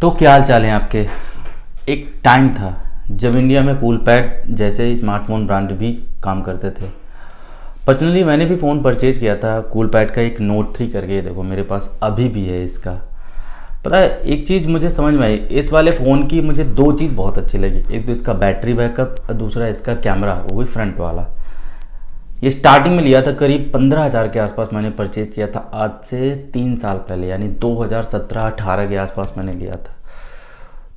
तो क्या हाल चाल है आपके। एक टाइम था जब इंडिया में कूलपैड जैसे स्मार्टफोन ब्रांड भी काम करते थे। पर्सनली मैंने भी फ़ोन परचेज़ किया था कूलपैड का, एक नोट 3 करके। देखो मेरे पास अभी भी है इसका। पता है एक चीज़ मुझे समझ में आई इस वाले फ़ोन की, मुझे दो चीज़ बहुत अच्छी लगी। एक तो इसका बैटरी बैकअप और दूसरा इसका कैमरा, वो भी फ्रंट वाला। ये स्टार्टिंग में लिया था करीब 15,000 के आसपास मैंने परचेज़ किया था, आज से 3 साल पहले, यानी 2017-18 के आसपास मैंने लिया था।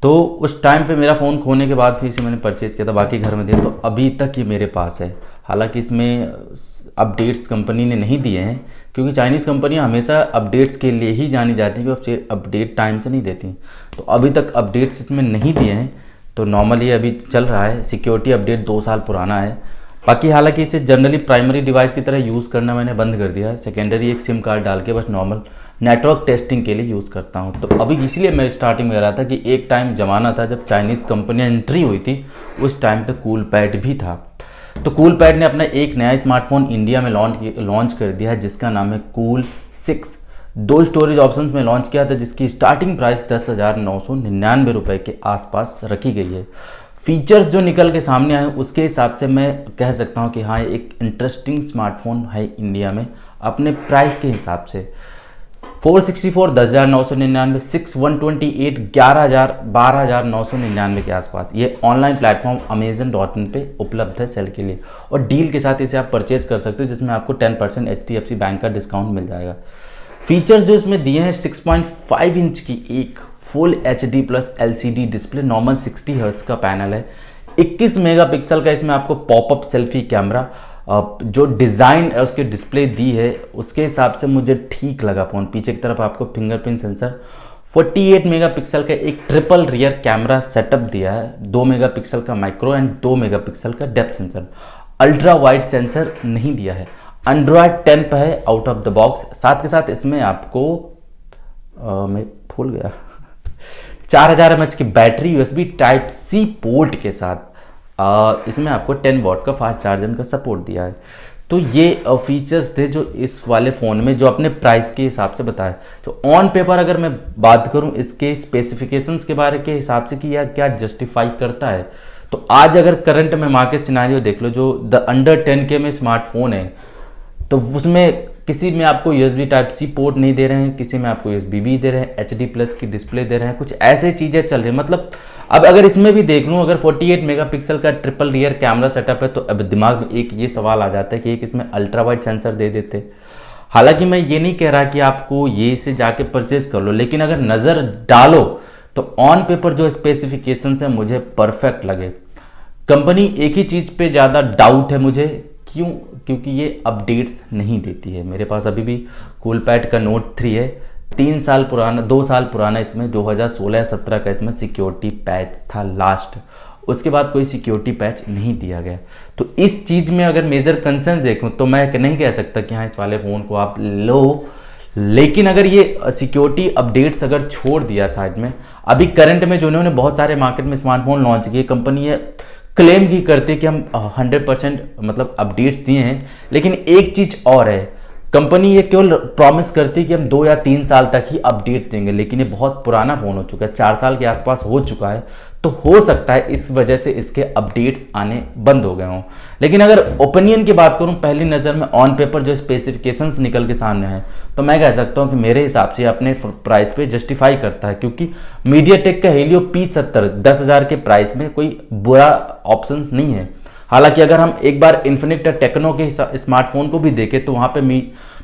तो उस टाइम पे मेरा फ़ोन खोने के बाद फिर इसे मैंने परचेज़ किया था, बाकी घर में दिया, तो अभी तक ये मेरे पास है। हालांकि इसमें अपडेट्स कंपनी ने नहीं दिए हैं, क्योंकि चाइनीज़ कंपनियां हमेशा अपडेट्स के लिए ही जानी जाती हैं कि वो अपडेट टाइम से नहीं देती। तो अभी तक अपडेट्स इसमें नहीं दिए हैं, तो नॉर्मली अभी चल रहा है। सिक्योरिटी अपडेट 2 साल पुराना है। बाकी हालांकि इसे जनरली प्राइमरी डिवाइस की तरह यूज़ करना मैंने बंद कर दिया है। सेकेंडरी एक सिम कार्ड डाल के बस नॉर्मल नेटवर्क टेस्टिंग के लिए यूज़ करता हूँ। तो अभी इसलिए मैं स्टार्टिंग में कह रहा था कि एक टाइम ज़माना था जब चाइनीज़ कंपनियाँ एंट्री हुई थी, उस टाइम पे कूलपैड भी था। तो कूलपैड ने अपना एक नया स्मार्टफोन इंडिया में लॉन्च कर दिया है, जिसका नाम है कूल 6। 2 स्टोरेज ऑप्शंस में लॉन्च किया था, जिसकी स्टार्टिंग प्राइस 10,999 रुपये के आसपास रखी गई है। फीचर्स जो निकल के सामने आए उसके हिसाब से मैं कह सकता हूँ कि हाँ एक इंटरेस्टिंग स्मार्टफोन है इंडिया में अपने प्राइस के हिसाब से। 464 10,999, 6 128 11,000 12,999 के आसपास। ये ऑनलाइन प्लेटफॉर्म Amazon.in पे उपलब्ध है सेल के लिए, और डील के साथ इसे आप परचेज कर सकते हो, जिसमें आपको 10% HDFC बैंक का डिस्काउंट मिल जाएगा। फीचर्स जो इसमें दिए हैं, 6.5 इंच की एक full HD plus LCD display, normal 60 hertz का पैनल है, 21 मेगापिक्सल का इसमें आपको पॉपअप सेल्फी कैमरा। जो डिज़ाइन है उसके डिस्प्ले दी है उसके हिसाब से मुझे ठीक लगा फ़ोन। पीछे की तरफ आपको फिंगरप्रिंट सेंसर, 48 मेगापिक्सल का एक ट्रिपल रियर कैमरा सेटअप दिया है, 2 मेगापिक्सल का माइक्रो एंड 2 मेगापिक्सल का depth sensor. Ultra wide sensor नहीं दिया है। एंड्रॉयड 10 पे है आउट ऑफ द बॉक्स। साथ के साथ इसमें आपको मैं भूल गया 4000 mAh की बैटरी USB Type-C पोर्ट के साथ। इसमें आपको 10 वॉट का फास्ट चार्जर का सपोर्ट दिया है। तो ये फीचर्स थे जो इस वाले फ़ोन में जो अपने प्राइस के हिसाब से बताए। तो ऑन पेपर अगर मैं बात करूं इसके स्पेसिफिकेशंस के बारे के हिसाब से कि यह क्या जस्टिफाई करता है, तो आज अगर करंट में मार्केट सिनेरियो देख लो, जो द अंडर 10K में स्मार्टफोन है, तो उसमें किसी में आपको USB Type-C पोर्ट नहीं दे रहे हैं, किसी में आपको USB-B दे रहे हैं, HD प्लस की डिस्प्ले दे रहे हैं, कुछ ऐसे चीज़ें चल रही हैं। मतलब अब अगर इसमें भी देख लूँ, अगर 48 मेगापिक्सल का ट्रिपल रियर कैमरा सेटअप है, तो अब दिमाग में एक ये सवाल आ जाता है कि एक इसमें अल्ट्रा वाइड सेंसर दे देते। हालांकि मैं ये नहीं कह रहा कि आपको ये से जाके परचेज कर लो, लेकिन अगर नज़र डालो तो ऑन पेपर जो स्पेसिफिकेशंस है मुझे परफेक्ट लगे। कंपनी एक ही चीज़ पे ज़्यादा डाउट है मुझे, क्योंकि ये अपडेट्स नहीं देती है। मेरे पास अभी भी कूलपैड का नोट 3 है, 3 साल पुराना, 2 साल पुराना। इसमें 2016-17 का इसमें सिक्योरिटी पैच था लास्ट, उसके बाद कोई सिक्योरिटी पैच नहीं दिया गया। तो इस चीज़ में अगर मेजर कंसर्न देखूं तो मैं नहीं कह सकता कि हाँ इस वाले फ़ोन को आप लो। लेकिन अगर ये सिक्योरिटी अपडेट्स अगर छोड़ दिया साइड में, अभी करंट में जो उन्होंने बहुत सारे मार्केट में स्मार्टफोन लॉन्च किए, कंपनी ये क्लेम की करती है कि हम 100% मतलब अपडेट्स दिए हैं, लेकिन एक चीज़ और है, कंपनी ये केवल प्रॉमिस करती है कि हम 2 या 3 साल तक ही अपडेट देंगे, लेकिन ये बहुत पुराना फ़ोन हो चुका है, 4 साल के आसपास हो चुका है। तो हो सकता है इस वजह से इसके अपडेट्स आने बंद हो गए हों। लेकिन अगर ओपिनियन की बात करूं, पहली नज़र में ऑन पेपर जो स्पेसिफिकेशंस निकल के सामने हैं, तो मैं कह सकता हूं कि मेरे हिसाब से अपने प्राइस पे जस्टिफाई करता है, क्योंकि मीडियाटेक का हेलियो P70 10,000 के प्राइस में कोई बुरा ऑप्शन नहीं है। हालांकि अगर हम एक बार इन्फिनिक्स टेक्नो के स्मार्टफोन को भी देखें तो वहाँ पे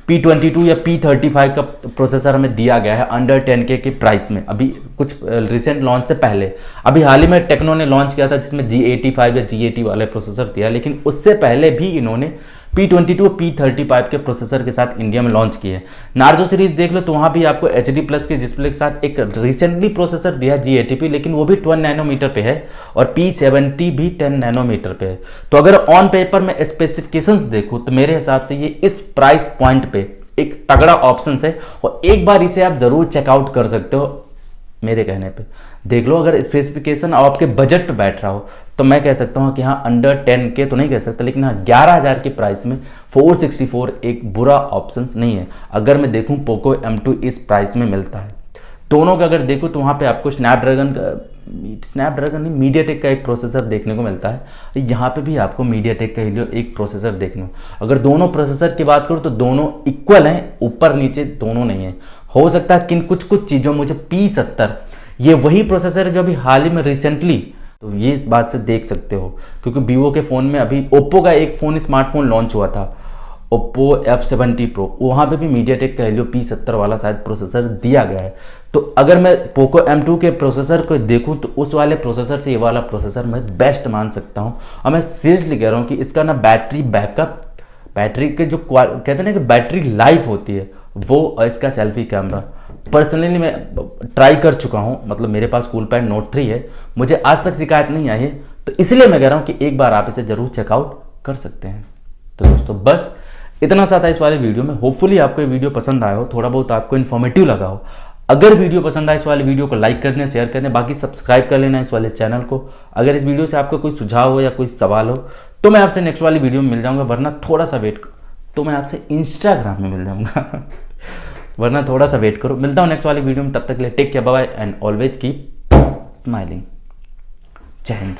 P22 या P35 का प्रोसेसर हमें दिया गया है अंडर 10K के प्राइस में, अभी कुछ रिसेंट लॉन्च से पहले। अभी हाल ही में टेक्नो ने लॉन्च किया था जिसमें G85 या G80 वाले प्रोसेसर दिया, लेकिन उससे पहले भी इन्होंने P22 P35 के प्रोसेसर के साथ इंडिया में लॉन्च किए। नार्जो सीरीज देख लो तो वहाँ भी आपको HD प्लस के डिस्प्ले के साथ एक रिसेंटली प्रोसेसर दिया G80P, लेकिन वो भी 12 नैनोमीटर पे है, और P70 भी 10 नैनोमीटर पे है। तो अगर ऑन पेपर में स्पेसिफिकेशंस देखो तो मेरे हिसाब से ये इस प्राइस पॉइंट पे एक तगड़ा ऑप्शन है, और एक बार इसे आप जरूर चेकआउट कर सकते हो। मेरे कहने पे देख लो, अगर स्पेसिफिकेशन आपके बजट पे बैठ रहा हो तो मैं कह सकता हूँ कि हाँ अंडर 10K तो नहीं कह सकता, लेकिन हाँ 11,000 के प्राइस में 464 एक बुरा ऑप्शन नहीं है। अगर मैं देखूँ पोको M2 इस प्राइस में मिलता है दोनों का अगर देखो तो वहाँ पे आपको स्नैपड्रैगन नहीं, मीडियाटेक का एक प्रोसेसर देखने को मिलता है। यहाँ पे भी आपको मीडियाटेक का ही एक प्रोसेसर देखने को। अगर दोनों प्रोसेसर की बात करूँ तो दोनों इक्वल हैं, ऊपर नीचे दोनों नहीं है। हो सकता है कि कुछ कुछ चीज़ों मुझे P70 ये वही प्रोसेसर है जो अभी हाल ही में रिसेंटली, तो ये इस बात से देख सकते हो क्योंकि वीवो के फ़ोन में अभी ओप्पो का एक फ़ोन स्मार्टफोन लॉन्च हुआ था, ओप्पो F70 Pro, वहाँ पे भी मीडियाटेक का Helio P70 वाला शायद प्रोसेसर दिया गया है। तो अगर मैं पोको M2 के प्रोसेसर को देखूं तो उस वाले प्रोसेसर से ये वाला प्रोसेसर मैं बेस्ट मान सकता हूं। और मैं सीरियसली कह रहा हूं कि इसका ना बैटरी बैकअप, बैटरी के जो कहते हैं ना कि बैटरी लाइफ होती है वो, और इसका सेल्फी कैमरा पर्सनली मैं ट्राई कर चुका हूं, मतलब मेरे पास कूलपैड Note 3 है, मुझे आज तक शिकायत नहीं आई है। तो इसलिए मैं कह रहा हूँ कि एक बार आप इसे ज़रूर चेकआउट कर सकते हैं। तो दोस्तों बस इतना सा था इस वाले वीडियो में। होपफुली आपको ये वीडियो पसंद आया हो, थोड़ा बहुत आपको इन्फॉर्मेटिव लगा हो। अगर वीडियो पसंद आए इस वाले वीडियो को लाइक कर दें, शेयर कर दें, बाकी सब्सक्राइब कर लेना इस वाले चैनल को। अगर इस वीडियो से आपको कोई सुझाव हो या कोई सवाल हो तो मैं आपसे नेक्स्ट वाली वीडियो में मिल जाऊंगा, वरना थोड़ा सा वेट तो मैं आपसे इंस्टाग्राम में मिल जाऊंगा वरना थोड़ा सा वेट करो। मिलता हूँ नेक्स्ट वाली वीडियो में, तब तक के लिए take care, bye bye and always keep smiling. Jai Hind.